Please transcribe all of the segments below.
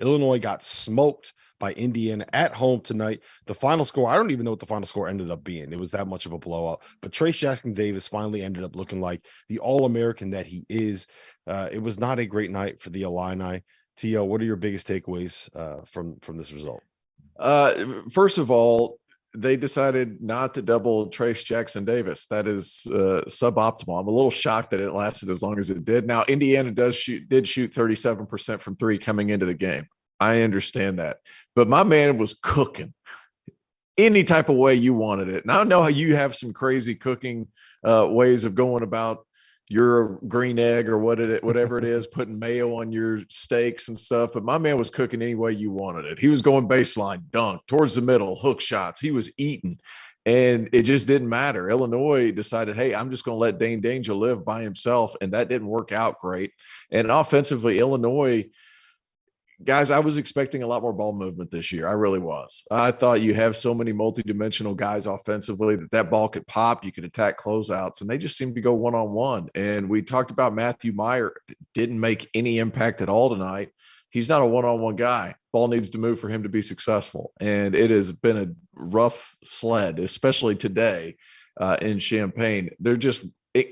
Illinois got smoked by Indiana at home tonight. The final score, I don't even know what the final score ended up being. It was that much of a blowout. But Trayce Jackson-Davis finally ended up looking like the All-American that he is. It was not a great night for the Illini. Tio, what are your biggest takeaways from this result? First of all, they decided not to double Trayce Jackson-Davis. That is suboptimal. I'm a little shocked that it lasted as long as it did. Now, Indiana did shoot 37% from three coming into the game. I understand that. But my man was cooking any type of way you wanted it. And I know how you have some crazy cooking ways of going about your green egg or whatever it is, putting mayo on your steaks and stuff. But my man was cooking any way you wanted it. He was going baseline, dunk, towards the middle, hook shots. He was eating. And it just didn't matter. Illinois decided, hey, I'm just going to let Dane Danger live by himself. And that didn't work out great. And offensively, Illinois, guys, I was expecting a lot more ball movement this year. I really was. I thought you have so many multidimensional guys offensively that ball could pop. You could attack closeouts, and they just seemed to go one-on-one. And we talked about Matthew Meyer didn't make any impact at all tonight. He's not a one-on-one guy. Ball needs to move for him to be successful. And it has been a rough sled, especially today in Champaign. They're just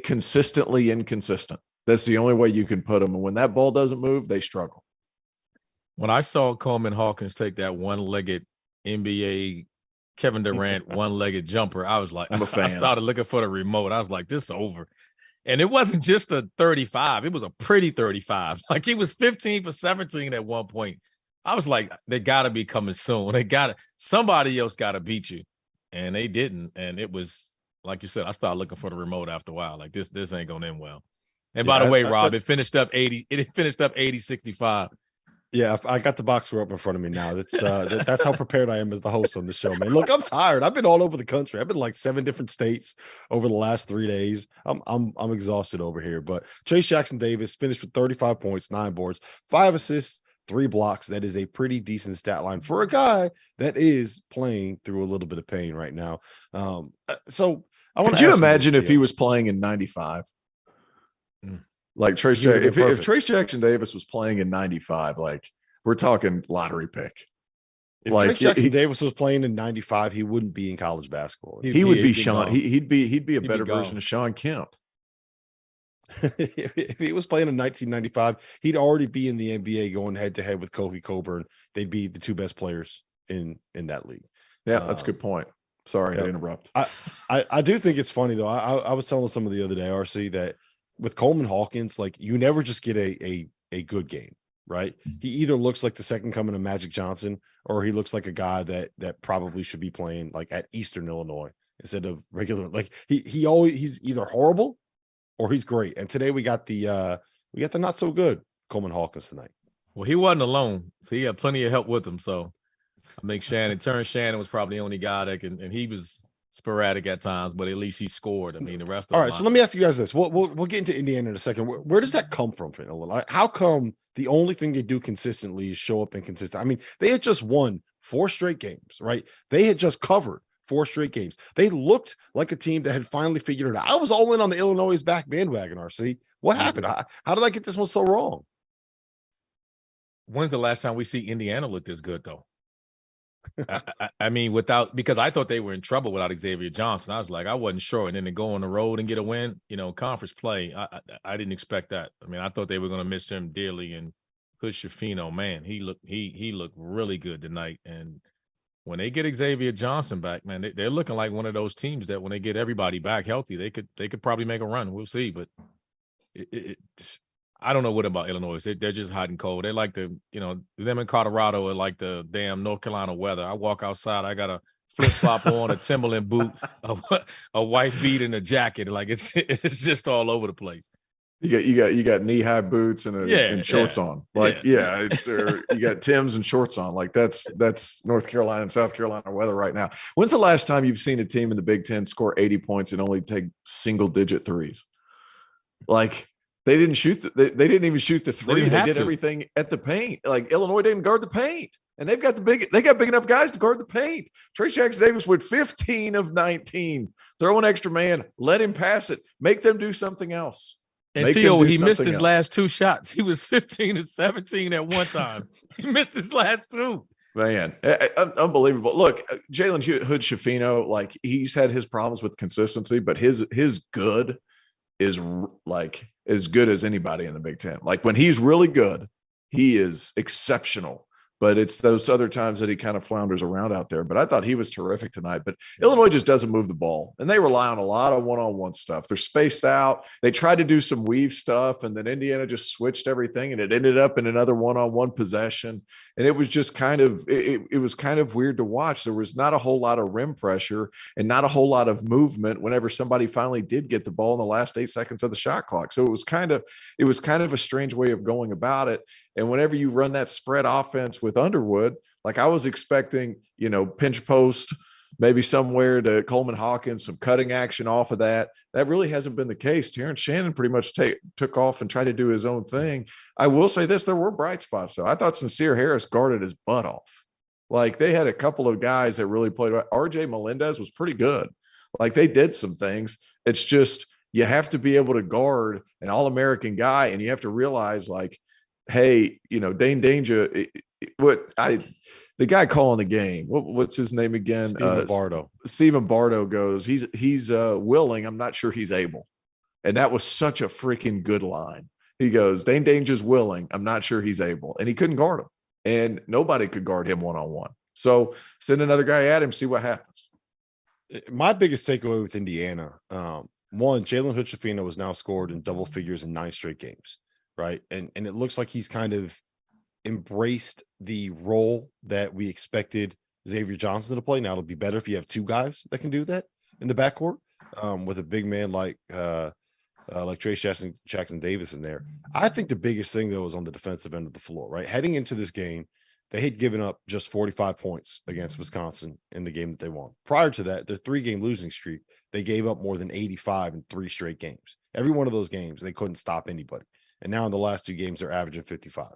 consistently inconsistent. That's the only way you can put them. And when that ball doesn't move, they struggle. When I saw Coleman Hawkins take that one-legged NBA Kevin Durant one-legged jumper, I was like, I'm a fan. I started looking for the remote. I was like, this is over. And it wasn't just a 35. It was a pretty 35. Like he was 15 for 17 at one point. I was like, they got to be coming soon. Somebody else got to beat you. And they didn't. And it was, like you said, I started looking for the remote after a while. Like this ain't going to end well. And by the way, Rob, it finished up 80-65. Yeah, I got the box score up in front of me now. That's how prepared I am as the host on the show, man. Look, I'm tired. I've been all over the country. I've been like 7 different states over the last 3 days. I'm exhausted over here. But Trayce Jackson-Davis finished with 35 points, 9 boards, 5 assists, 3 blocks. That is a pretty decent stat line for a guy that is playing through a little bit of pain right now. So I want to. Could you imagine if he was playing in 95? Like if Trayce Jackson-Davis was playing in 95, like we're talking lottery pick. If Trayce Jackson-Davis was playing in 95, he wouldn't be in college basketball. He would be Sean. He'd be a better version of Sean Kemp. If he was playing in 1995, he'd already be in the NBA going head to head with Kofi Cockburn. They'd be the 2 best players in that league. Yeah, that's a good point. Sorry to interrupt. I do think it's funny though. I was telling someone the other day, RC, that with Coleman Hawkins, like you never just get a good game, right? He either looks like the second coming of Magic Johnson, or he looks like a guy that probably should be playing like at Eastern Illinois instead of regular. Like he's either horrible or he's great. And today we got the not so good Coleman Hawkins tonight. Well, he wasn't alone, so he had plenty of help with him. So I think Terrence Shannon was probably the only guy that can, and he was sporadic at times, but at least he scored. I mean, the rest of all right. So let me ask you guys this. We'll get into Indiana in a second. Where does that come from? Like, how come the only thing they do consistently is show up inconsistent? I mean, they had just won 4 straight games, right? They had just covered 4 straight games. They looked like a team that had finally figured it out. I was all in on the Illinois' back bandwagon, RC. What happened? How did I get this one so wrong? When's the last time we see Indiana look this good, though? I mean, because I thought they were in trouble without Xavier Johnson. I was like, I wasn't sure. And then to go on the road and get a win, conference play, I didn't expect that. I mean, I thought they were going to miss him dearly. And Hood Schifino, man, he looked really good tonight. And when they get Xavier Johnson back, man, they're looking like one of those teams that when they get everybody back healthy, they could probably make a run. We'll see. But I don't know what about Illinois. They're just hot and cold. They're like them in Colorado are like the damn North Carolina weather. I walk outside, I got a flip-flop on, a Timberland boot, a white beat and a jacket. Like it's just all over the place. You got knee-high boots and shorts on. Like, you got Timbs and shorts on. Like that's North Carolina and South Carolina weather right now. When's the last time you've seen a team in the Big Ten score 80 points and only take single-digit threes? Like, they didn't even shoot the 3. They did everything at the paint. Like Illinois didn't guard the paint. And they got big enough guys to guard the paint. Trayce Jackson-Davis with 15 of 19. Throw an extra man, let him pass it, make them do something else. And Make them Tio, do he missed something his else. last 2 shots. He was 15 and 17 at one time. He missed his last 2. Man, unbelievable. Look, Jalen Hood-Schifino, like he's had his problems with consistency, but his good is like as good as anybody in the Big Ten. Like when he's really good, he is exceptional. But it's those other times that he kind of flounders around out there. But I thought he was terrific tonight. But Illinois just doesn't move the ball. And they rely on a lot of one-on-one stuff. They're spaced out. They tried to do some weave stuff, and then Indiana just switched everything, and it ended up in another one-on-one possession. And it was just kind of it was kind of weird to watch. There was not a whole lot of rim pressure and not a whole lot of movement whenever somebody finally did get the ball in the last 8 seconds of the shot clock. So it was kind of a strange way of going about it. And whenever you run that spread offense with Underwood, like I was expecting, pinch post, maybe somewhere to Coleman Hawkins, some cutting action off of that. That really hasn't been the case. Terrence Shannon pretty much took off and tried to do his own thing. I will say this, there were bright spots, though. I thought Sincere Harris guarded his butt off. Like they had a couple of guys that really played well. RJ Melendez was pretty good. Like they did some things. It's just you have to be able to guard an All-American guy, and you have to realize like, hey, Dane Danger, the guy calling the game, what's his name again? Stephen Bardo. Stephen Bardo goes, he's willing. I'm not sure he's able. And that was such a freaking good line. He goes, Dane Danger's willing. I'm not sure he's able. And he couldn't guard him. And nobody could guard him one-on-one. So send another guy at him, see what happens. My biggest takeaway with Indiana, one, Jalen Hood-Schifino was now scored in double figures in 9 straight games. Right. And it looks like he's kind of embraced the role that we expected Xavier Johnson to play. Now it'll be better if you have 2 guys that can do that in the backcourt, with a big man like Trace Jackson Davis in there. I think the biggest thing though is on the defensive end of the floor, right? Heading into this game, they had given up just 45 points against Wisconsin in the game that they won. Prior to that, their 3-game losing streak, they gave up more than 85 in 3 straight games. Every one of those games, they couldn't stop anybody. And now in the last 2 games, they're averaging 55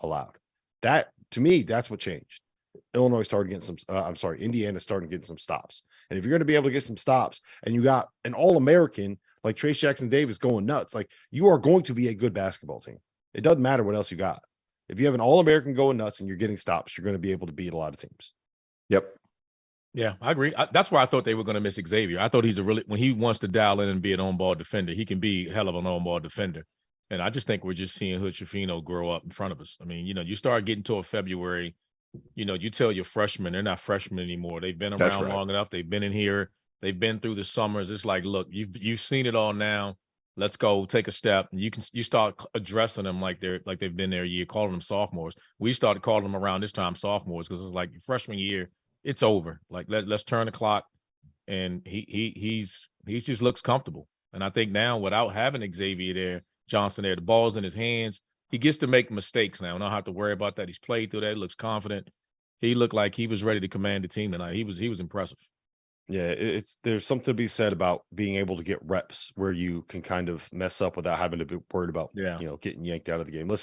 allowed. That, to me, that's what changed. Illinois started getting Indiana started getting some stops. And if you're going to be able to get some stops and you got an All-American like Trace Jackson Davis going nuts, like you are going to be a good basketball team. It doesn't matter what else you got. If you have an All-American going nuts and you're getting stops, you're going to be able to beat a lot of teams. Yep. Yeah, I agree. That's where I thought they were going to miss Xavier. I thought when he wants to dial in and be an on-ball defender, he can be a hell of an on-ball defender. And I just think we're just seeing Hood-Schifino grow up in front of us. I mean, you start getting to a February, you tell your freshmen, they're not freshmen anymore. They've been around long enough. They've been in here. They've been through the summers. It's like, look, you've seen it all now. Let's go take a step. And you start addressing them like they've been there a year, calling them sophomores. We started calling them around this time sophomores because it's like freshman year, it's over. Like let's turn the clock. And he just looks comfortable. And I think now without having Xavier Johnson there, the ball's in his hands. He gets to make mistakes now. I don't have to worry about that. He's played through that. He looks confident. He looked like he was ready to command the team tonight. He was impressive. Yeah, there's something to be said about being able to get reps where you can kind of mess up without having to be worried about, getting yanked out of the game. Listen.